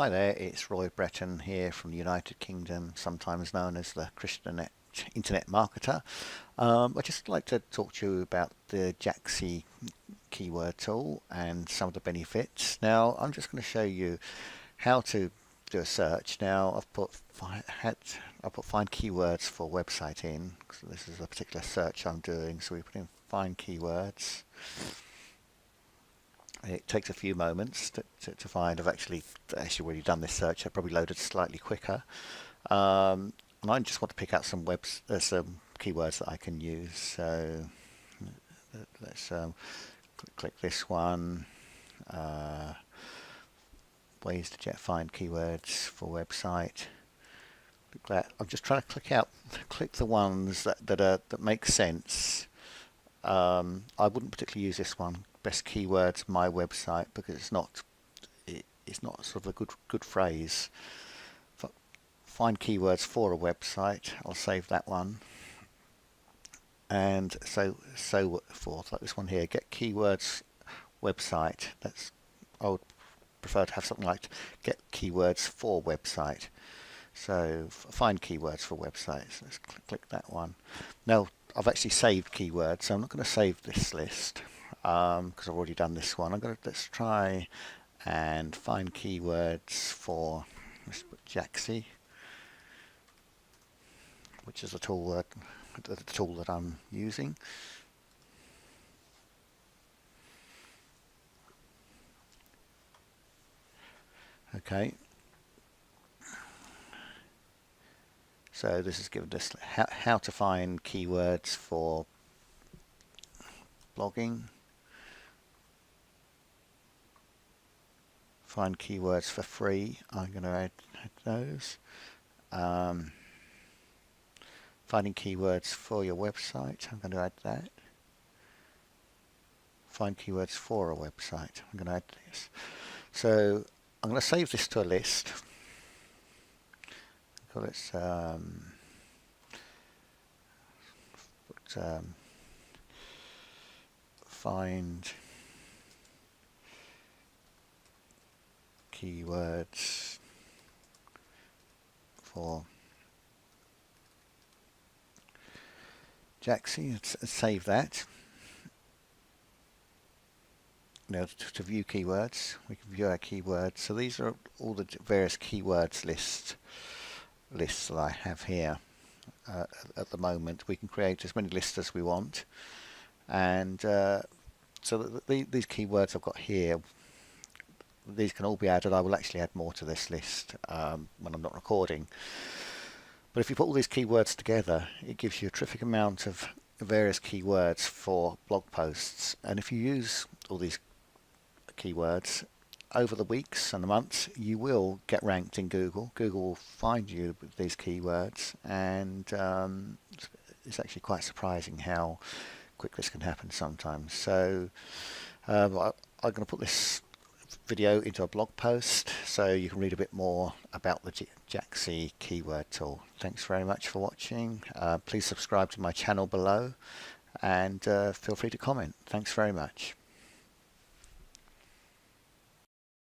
Hi there, it's Roy Breton here from the United Kingdom, sometimes known as the Christian Internet Marketer. I'd just like to talk to you about the Jaaxy keyword tool and some of the benefits. Now, I'm just going to show you how to do a search. Now, I've put find keywords for website in, so this is a particular search I'm doing. So we put in find keywords. It takes a few moments to find. I've actually already done this search. I probably loaded slightly quicker. And I just want to pick out some keywords that I can use. So let's click this one. Ways to find keywords for website. I'm just trying to click the ones that make sense. I wouldn't particularly use this one. Best keywords, my website, because it's not sort of a good phrase. Find keywords for a website. I'll save that one. And so forth, like this one here. Get keywords website. I would prefer to have something like get keywords for website. So find keywords for websites. Let's click that one. Now I've actually saved keywords, so I'm not going to save this list because I've already done this one. Let's try and find keywords for Jaaxy, which is the tool that I'm using. Okay. So this is given us how to find keywords for blogging, find keywords for free. I'm going to add those. Finding keywords for your website. I'm going to add that. Find keywords for a website. I'm going to add this. So I'm going to save this to a list. So let's find keywords for Jaaxy. Let's save that. Now to view keywords, we can view our keywords. So these are all the various keywords lists that I have here at the moment. We can create as many lists as we want, and so these keywords I've got here, these can all be added. I will actually add more to this list when I'm not recording. But if you put all these keywords together, it gives you a terrific amount of various keywords for blog posts. And if you use all these keywords over the weeks and the months, you will get ranked in Google. Google will find you with these keywords, and it's actually quite surprising how quick this can happen sometimes. So I'm going to put this video into a blog post so you can read a bit more about the Jaaxy keyword tool. Thanks very much for watching. Please subscribe to my channel below, and feel free to comment. Thanks very much.